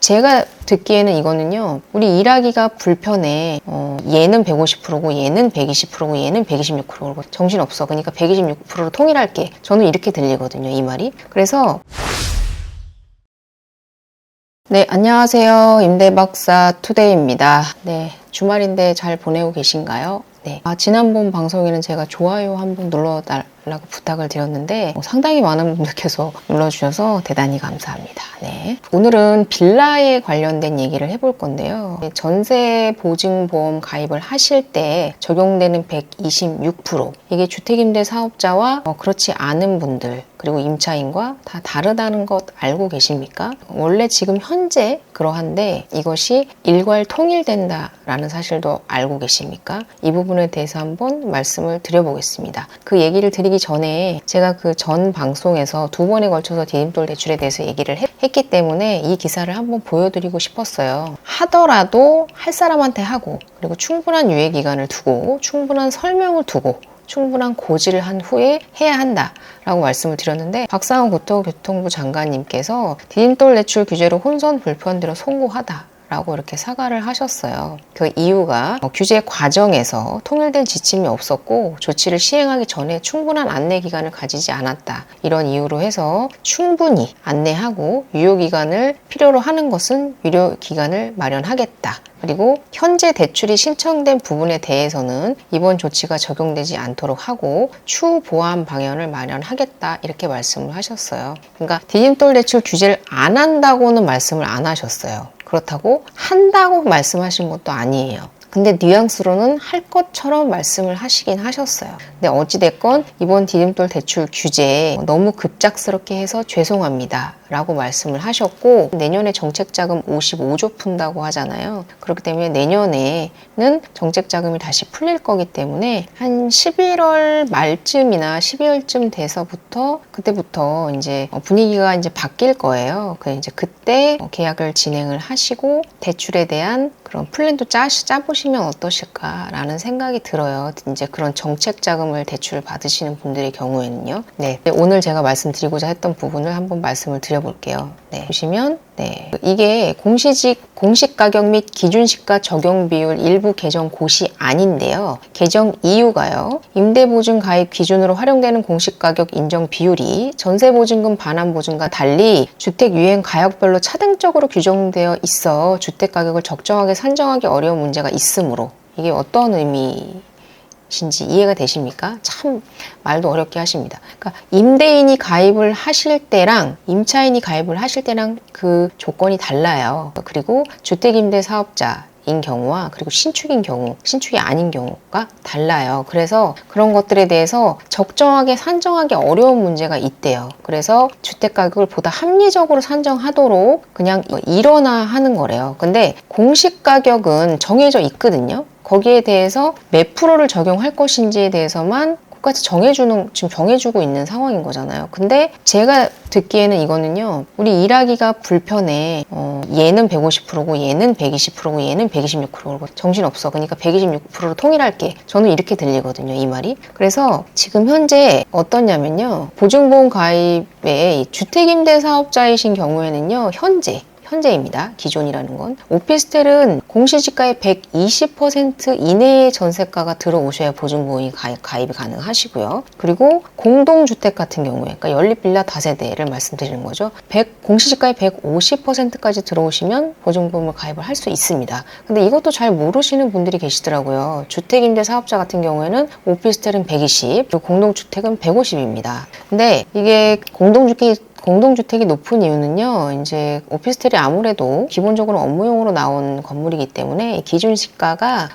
제가 듣기에는 이거는요, 우리 일하기가 불편해. 얘는 150%고 얘는 120%고 얘는 126%고 정신없어. 그러니까 126%로 통일할게. 저는 이렇게 들리거든요, 이 말이. 그래서 네, 안녕하세요. 임대박사 투데이입니다. 네, 주말인데 잘 보내고 계신가요? 네. 지난번 방송에는 제가 좋아요 한번 눌러달라고 부탁을 드렸는데 상당히 많은 분들께서 눌러주셔서 대단히 감사합니다. 네. 오늘은 빌라에 관련된 얘기를 해볼 건데요. 전세보증보험 가입을 하실 때 적용되는 126%, 이게 주택임대 사업자와 그렇지 않은 분들, 그리고 임차인과 다 다르다는 것 알고 계십니까? 원래 지금 현재 그러한데 이것이 일괄 통일된다라는 사실도 알고 계십니까? 이 부분에 대해서 한번 말씀을 드려보겠습니다. 그 얘기를 드리기 전에 제가 그 전 방송에서 2번에 걸쳐서 디딤돌 대출에 대해서 얘기를 했기 때문에 이 기사를 한번 보여드리고 싶었어요. 하더라도 할 사람한테 하고, 그리고 충분한 유예기간을 두고, 충분한 설명을 두고, 충분한 고지를 한 후에 해야 한다라고 말씀을 드렸는데, 박상원 국토교통부 장관님께서 디딤돌 대출 규제로 혼선 불편대로 송구하다 라고 이렇게 사과를 하셨어요. 그 이유가 규제 과정에서 통일된 지침이 없었고 조치를 시행하기 전에 충분한 안내 기간을 가지지 않았다, 이런 이유로 해서 충분히 안내하고 유효기간을 필요로 하는 것은 유효기간을 마련하겠다. 그리고 현재 대출이 신청된 부분에 대해서는 이번 조치가 적용되지 않도록 하고 추후 보완 방안을 마련하겠다, 이렇게 말씀을 하셨어요. 그러니까 디딤돌 대출 규제를 안 한다고는 말씀을 안 하셨어요. 그렇다고 한다고 말씀하신 것도 아니에요. 근데 뉘앙스로는 할 것처럼 말씀을 하시긴 하셨어요. 근데 어찌됐건 이번 디딤돌 대출 규제에 너무 급작스럽게 해서 죄송합니다 라고 말씀을 하셨고, 내년에 정책자금 55조 푼다고 하잖아요. 그렇기 때문에 내년에는 정책자금이 다시 풀릴 거기 때문에 한 11월 말쯤이나 12월쯤 돼서부터, 그때부터 이제 분위기가 이제 바뀔 거예요. 그때 계약을 진행을 하시고 대출에 대한 그런 플랜도 짜보시면 어떠실까라는 생각이 들어요. 이제 그런 정책 자금을 대출을 받으시는 분들의 경우에는요. 네, 오늘 제가 말씀드리고자 했던 부분을 한번 말씀을 드려볼게요. 네, 보시면 이게 공시가격 및 기준시가 적용 비율 일부 개정 고시 아닌데요. 개정 이유가요, 임대보증 가입 기준으로 활용되는 공시가격 인정 비율이 전세보증금 반환보증과 달리 주택 유행 가격별로 차등적으로 규정되어 있어 주택가격을 적정하게 산정하기 어려운 문제가 있으므로, 이게 어떤 의미신지 이해가 되십니까? 참 말도 어렵게 하십니다. 그러니까 임대인이 가입을 하실 때랑 임차인이 가입을 하실 때랑 그 조건이 달라요. 그리고 주택임대 사업자인 경우와 그리고 신축인 경우, 신축이 아닌 경우가 달라요. 그래서 그런 것들에 대해서 적정하게 산정하기 어려운 문제가 있대요. 그래서 주택가격을 보다 합리적으로 산정하도록 그냥 일어나 하는 거래요. 근데 공시가격은 정해져 있거든요. 거기에 대해서 몇 프로를 적용할 것인지에 대해서만 끝까지 지금 정해주고 있는 상황인 거잖아요. 근데 제가 듣기에는 이거는요, 우리 일하기가 불편해. 얘는 150%고 얘는 120%고 얘는 126%고 정신없어. 그러니까 126%로 통일할게. 저는 이렇게 들리거든요, 이 말이. 그래서 지금 현재 어떠냐면요, 보증보험 가입에 주택임대 사업자이신 경우에는요, 현재입니다. 기존이라는 건. 오피스텔은 공시지가의 120% 이내의 전세가가 들어오셔야 보증보험이 가입이 가능하시고요. 그리고 공동주택 같은 경우에, 그러니까 연립빌라 다세대를 말씀드리는 거죠. 공시지가의 150%까지 들어오시면 보증보험을 가입을 할 수 있습니다. 근데 이것도 잘 모르시는 분들이 계시더라고요. 주택임대 사업자 같은 경우에는 오피스텔은 120, 그리고 공동주택은 150입니다. 근데 이게 공동주택이 높은 이유는요, 이제 오피스텔이 아무래도 기본적으로 업무용으로 나온 건물이기 때문에 기준시가가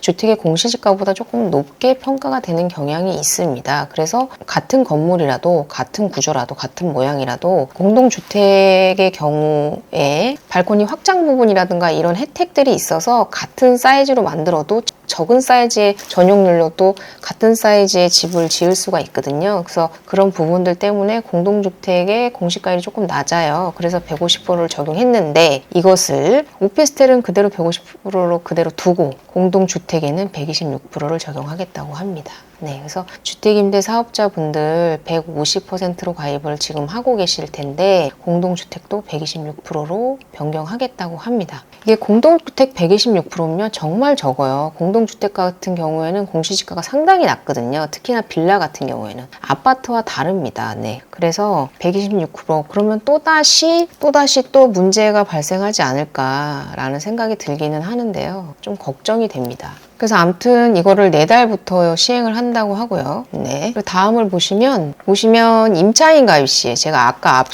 주택의 공시지가보다 조금 높게 평가가 되는 경향이 있습니다. 그래서 같은 건물이라도, 같은 구조라도, 같은 모양이라도 공동주택의 경우에 발코니 확장 부분이라든가 이런 혜택들이 있어서 같은 사이즈로 만들어도 적은 사이즈의 전용률로도 같은 사이즈의 집을 지을 수가 있거든요. 그래서 그런 부분들 때문에 공동주택의 공시가율이 조금 낮아요. 그래서 150%를 적용했는데, 이것을 오피스텔은 그대로 150%로 그대로 두고 공동주택에는 126%를 적용하겠다고 합니다. 네, 그래서 주택임대 사업자분들 150%로 가입을 지금 하고 계실 텐데 공동주택도 126%로 변경하겠다고 합니다. 이게 공동주택 126%면요 정말 적어요. 공동주택 같은 경우에는 공시지가가 상당히 낮거든요. 특히나 빌라 같은 경우에는 아파트와 다릅니다. 네, 그래서 126% 그러면 또다시 또 문제가 발생하지 않을까라는 생각이 들기는 하는데요. 좀 걱정이 됩니다. 그래서 아무튼 이거를 4달부터 시행을 한다고 하고요. 네. 그리고 다음을 보시면 임차인 가입 시 제가 아까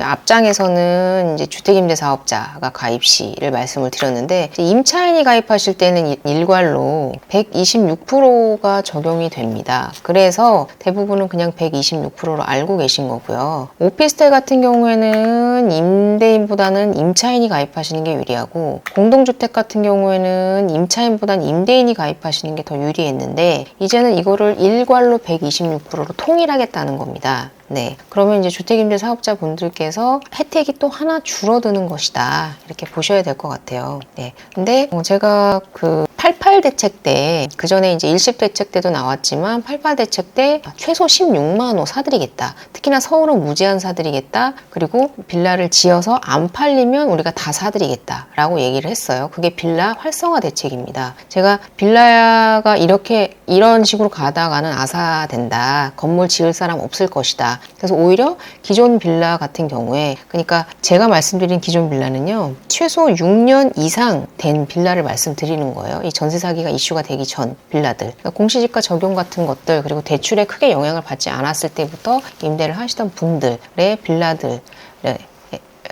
앞장에서는 이제 주택임대사업자가 가입 시를 말씀을 드렸는데 임차인이 가입하실 때는 일괄로 126%가 적용이 됩니다. 그래서 대부분은 그냥 126%로 알고 계신 거고요. 오피스텔 같은 경우에는 임대인보다는 임차인이 가입하시는 게 유리하고 공동주택 같은 경우에는 임차인보다는 임대인이 가입하시는 게 더 유리했는데 이제는 이거를 일괄로 126%로 통일하겠다는 겁니다. 네, 그러면 이제 주택임대 사업자분들께서 혜택이 또 하나 줄어드는 것이다 이렇게 보셔야 될 것 같아요. 네, 근데 제가 그 88 대책 때 그전에 이제 일십 대책 때도 나왔지만 88 대책 때 최소 16만 호 사드리겠다. 특히나 서울은 무제한 사드리겠다. 그리고 빌라를 지어서 안 팔리면 우리가 다 사드리겠다라고 얘기를 했어요. 그게 빌라 활성화 대책입니다. 제가 빌라가 이런 식으로 가다가는 아사된다. 건물 지을 사람 없을 것이다. 그래서 오히려 기존 빌라 같은 경우에 그러니까 제가 말씀드린 기존 빌라는요. 최소 6년 이상 된 빌라를 말씀드리는 거예요. 이 전세 사기가 이슈가 되기 전 빌라들. 그러니까 공시지가 적용 같은 것들 그리고 대출에 크게 영향을 받지 않았을 때부터 임대를 하시던 분들의 빌라들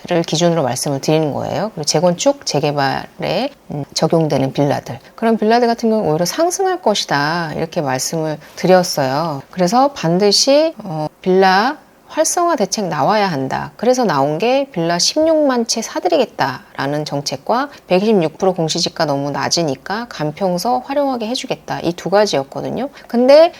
를 기준으로 말씀을 드리는 거예요. 그리고 재건축, 재개발에 적용되는 빌라들. 그런 빌라들 같은 경우는 오히려 상승할 것이다. 이렇게 말씀을 드렸어요. 그래서 반드시 빌라 활성화 대책 나와야 한다. 그래서 나온 게 빌라 16만 채 사드리겠다라는 정책과 126% 공시지가 너무 낮으니까 간평서 활용하게 해주겠다. 이 두 가지였거든요. 근데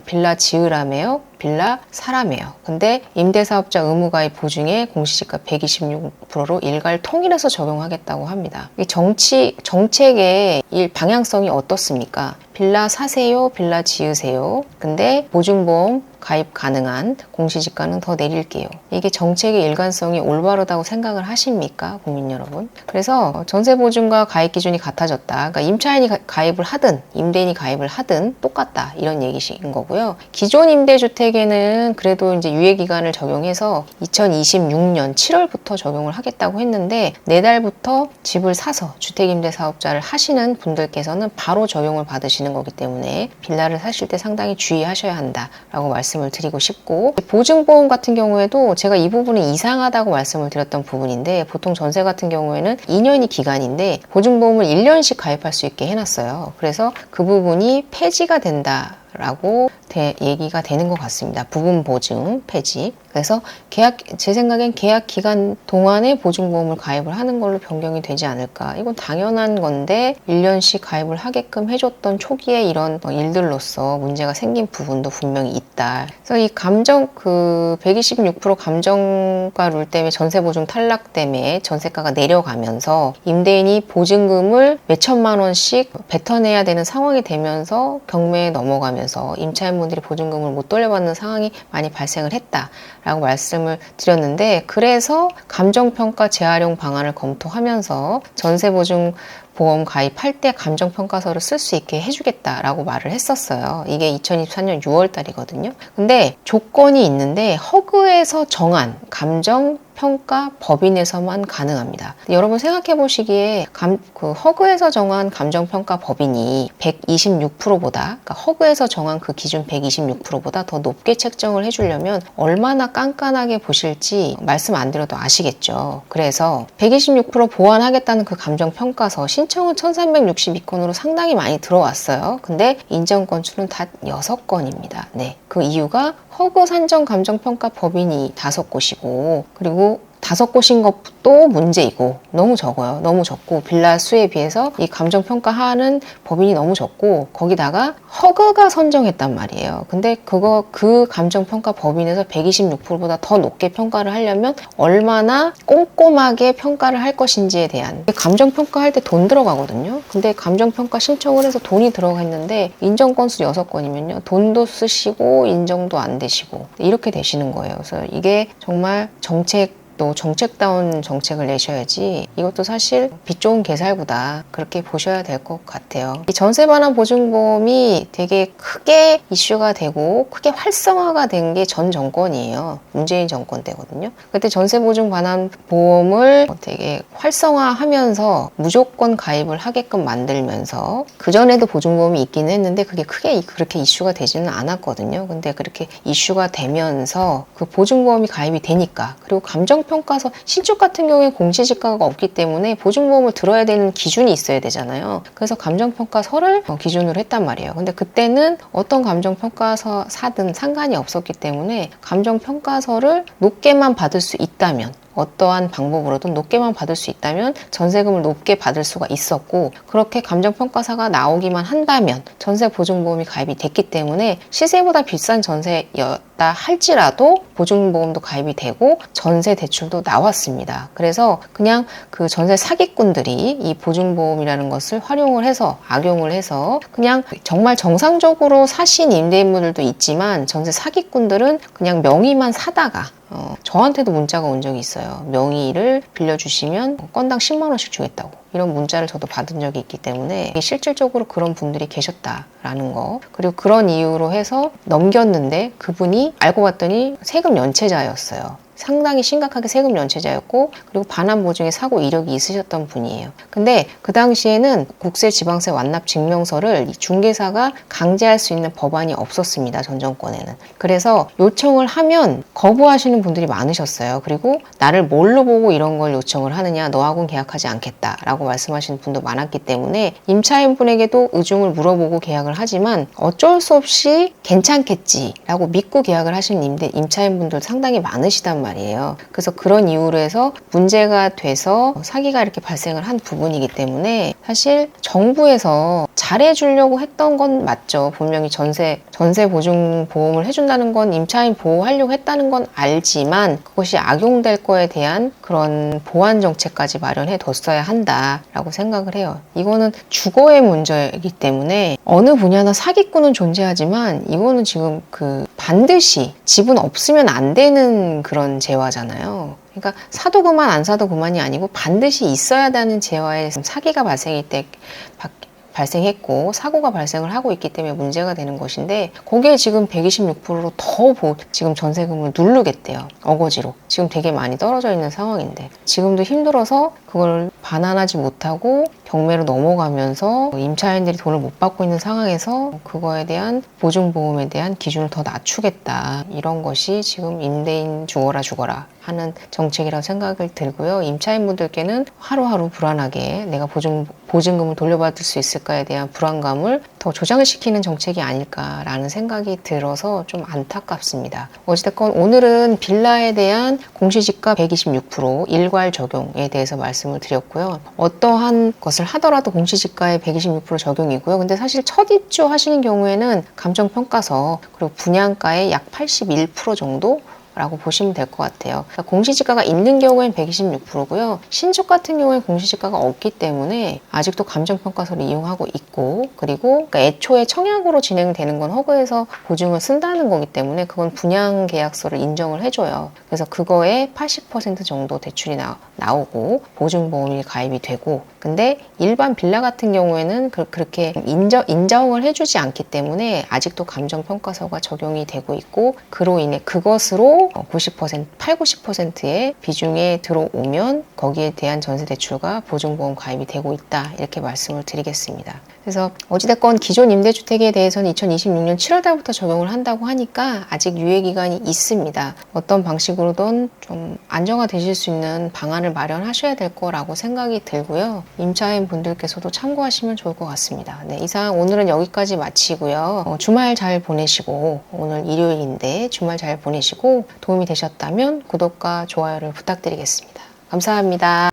빌라 지으라며요. 빌라 사라며요. 근데 임대사업자 의무가입 보증에 공시지가 126%로 일괄 통일해서 적용하겠다고 합니다. 이 정책의 방향성이 어떻습니까? 빌라 사세요, 빌라 지으세요. 근데 보증보험 가입 가능한 공시지가는 더 내릴게요. 이게 정책의 일관성이 올바르다고 생각을 하십니까? 국민 여러분. 그래서 전세보증과 가입 기준이 같아졌다. 그러니까 임차인이 가입을 하든 임대인이 가입을 하든 똑같다. 이런 얘기신 거고요. 기존 임대주택에는 그래도 이제 유예기간을 적용해서 2026년 7월부터 적용을 하겠다고 했는데 4달부터 집을 사서 주택임대사업자를 하시는 분들께서는 바로 적용을 받으시는 거기 때문에 빌라를 사실 때 상당히 주의하셔야 한다라고 말씀을 드리고 싶고 보증보험 같은 경우에도 제가 이 부분이 이상하다고 말씀을 드렸던 부분인데 보통 전세 같은 경우에는 2년이 기간인데 보증보험을 1년씩 가입할 수 있게 해놨어요. 그래서 그 부분이 폐지가 된다라고 얘기가 되는 것 같습니다. 부분 보증 폐지. 그래서 제 생각엔 계약 기간 동안에 보증보험을 가입을 하는 걸로 변경이 되지 않을까. 이건 당연한 건데 1년씩 가입을 하게끔 해줬던 초기에 이런 일들로서 문제가 생긴 부분도 분명히 있다. 그래서 이 126% 감정가 룰 때문에 전세보증 탈락 때문에 전세가가 내려가면서 임대인이 보증금을 몇천만 원씩 뱉어내야 되는 상황이 되면서 경매에 넘어가면서 임차인분들이 보증금을 못 돌려받는 상황이 많이 발생을 했다라고 말씀을 드렸는데 그래서 감정평가 재활용 방안을 검토하면서 전세보증보험 가입할 때 감정평가서를 쓸 수 있게 해주겠다라고 말을 했었어요. 이게 2024년 6월 달이거든요. 근데 조건이 있는데 허그에서 정한 감정평가 법인에서만 가능합니다. 여러분 생각해 보시기에 그 허그에서 정한 감정평가 법인이 126%보다 그러니까 허그에서 정한 그 기준 126%보다 더 높게 책정을 해주려면 얼마나 깐깐하게 보실지 말씀 안 드려도 아시겠죠. 그래서 126% 보완하겠다는 그 감정평가서 신청은 1362건으로 상당히 많이 들어왔어요. 근데 인정 건수는 단 6건입니다. 네, 그 이유가 허그 산정 감정평가 법인이 5곳이고 그리고 5곳인 것도 문제이고 너무 적어요. 너무 적고 빌라 수에 비해서 이 감정평가하는 법인이 너무 적고 거기다가 허그가 선정했단 말이에요. 근데 그 감정평가 법인에서 126%보다 더 높게 평가를 하려면 얼마나 꼼꼼하게 평가를 할 것인지에 대한 감정평가할 때 돈 들어가거든요. 근데 감정평가 신청을 해서 돈이 들어갔는데 인정 건수 6건이면요. 돈도 쓰시고 인정도 안 되시고 이렇게 되시는 거예요. 그래서 이게 정말 또 정책다운 정책을 내셔야지 이것도 사실 빛 좋은 개살구다 그렇게 보셔야 될 것 같아요. 이 전세 반환 보증보험이 되게 크게 이슈가 되고 크게 활성화가 된 게 전 정권이에요. 문재인 정권 때거든요. 그때 전세 보증 반환 보험을 되게 활성화하면서 무조건 가입을 하게끔 만들면서 그전에도 보증보험이 있긴 했는데 그게 크게 그렇게 이슈가 되지는 않았거든요. 근데 그렇게 이슈가 되면서 그 보증보험이 가입이 되니까 그리고 감정평가서 신축 같은 경우에 공시지가가 없기 때문에 보증보험을 들어야 되는 기준이 있어야 되잖아요. 그래서 감정평가서를 기준으로 했단 말이에요. 근데 그때는 어떤 감정평가서 사든 상관이 없었기 때문에 감정평가서를 높게만 받을 수 있다면 어떠한 방법으로든 높게만 받을 수 있다면 전세금을 높게 받을 수가 있었고 그렇게 감정평가사가 나오기만 한다면 전세보증보험이 가입이 됐기 때문에 시세보다 비싼 전세였다 할지라도 보증보험도 가입이 되고 전세 대출도 나왔습니다. 그래서 그냥 그 전세 사기꾼들이 이 보증보험이라는 것을 활용을 해서 악용을 해서 그냥 정말 정상적으로 사신 임대인분들도 있지만 전세 사기꾼들은 그냥 명의만 사다가 저한테도 문자가 온 적이 있어요. 명의를 빌려주시면 건당 10만 원씩 주겠다고. 이런 문자를 저도 받은 적이 있기 때문에 실질적으로 그런 분들이 계셨다라는 거. 그리고 그런 이유로 해서 넘겼는데 그분이 알고 봤더니 세금 연체자였어요. 상당히 심각하게 세금 연체자였고 그리고 반환 보증에 사고 이력이 있으셨던 분이에요. 근데 그 당시에는 국세 지방세 완납 증명서를 중개사가 강제할 수 있는 법안이 없었습니다. 전 정권에는. 그래서 요청을 하면 거부하시는 분들이 많으셨어요. 그리고 나를 뭘로 보고 이런 걸 요청을 하느냐, 너하고는 계약하지 않겠다라고 말씀하시는 분도 많았기 때문에 임차인분에게도 의중을 물어보고 계약을 하지만 어쩔 수 없이 괜찮겠지라고 믿고 계약을 하시는 임차인분들 상당히 많으시단 말이에요. 그래서 그런 이유로 해서 문제가 돼서 사기가 이렇게 발생을 한 부분이기 때문에 사실 정부에서 잘해주려고 했던 건 맞죠. 분명히 전세 보증 보험을 해준다는 건 임차인 보호하려고 했다는 건 알지만 그것이 악용될 거에 대한 그런 보완 정책까지 마련해 뒀어야 한다라고 생각을 해요. 이거는 주거의 문제이기 때문에 어느 분야나 사기꾼은 존재하지만 이거는 지금 반드시 집은 없으면 안 되는 그런 재화잖아요. 그러니까 사도 그만 안 사도 그만이 아니고 반드시 있어야 되는 재화에 사기가 발생했고 사고가 발생을 하고 있기 때문에 문제가 되는 것인데 거기에 지금 126%로 더 지금 전세금을 누르겠대요. 어거지로. 지금 되게 많이 떨어져 있는 상황인데 지금도 힘들어서 그걸 반환하지 못하고 경매로 넘어가면서 임차인들이 돈을 못 받고 있는 상황에서 그거에 대한 보증보험에 대한 기준을 더 낮추겠다. 이런 것이 지금 임대인 죽어라 하는 정책이라고 생각을 들고요. 임차인분들께는 하루하루 불안하게 내가 보증금을 돌려받을 수 있을까에 대한 불안감을 더 조장시키는 정책이 아닐까라는 생각이 들어서 좀 안타깝습니다. 어찌됐건 오늘은 빌라에 대한 공시지가 126% 일괄 적용에 대해서 말씀을 드렸고요. 어떠한 것을 하더라도 공시지가에 126% 적용이고요. 근데 사실 첫 입주 하시는 경우에는 감정평가서 그리고 분양가의 약 81% 정도 라고 보시면 될 것 같아요. 그러니까 공시지가가 있는 경우엔 126%고요. 신축 같은 경우엔 공시지가가 없기 때문에 아직도 감정평가서를 이용하고 있고 그리고 그러니까 애초에 청약으로 진행되는 건 허그에서 보증을 쓴다는 거기 때문에 그건 분양계약서를 인정을 해줘요. 그래서 그거에 80% 정도 대출이 나오고 보증보험이 가입이 되고 근데 일반 빌라 같은 경우에는 그렇게 인정을 해주지 않기 때문에 아직도 감정평가서가 적용이 되고 있고 그로 인해 그것으로 90%의 비중에 들어오면 거기에 대한 전세대출과 보증보험 가입이 되고 있다 이렇게 말씀을 드리겠습니다. 그래서 어찌됐건 기존 임대주택에 대해서는 2026년 7월 달부터 적용을 한다고 하니까 아직 유예기간이 있습니다. 어떤 방식으로든 좀 안정화되실 수 있는 방안을 마련하셔야 될 거라고 생각이 들고요. 임차인 분들께서도 참고하시면 좋을 것 같습니다. 네, 이상 오늘은 여기까지 마치고요. 주말 잘 보내시고 오늘 일요일인데 주말 잘 보내시고 도움이 되셨다면 구독과 좋아요를 부탁드리겠습니다. 감사합니다.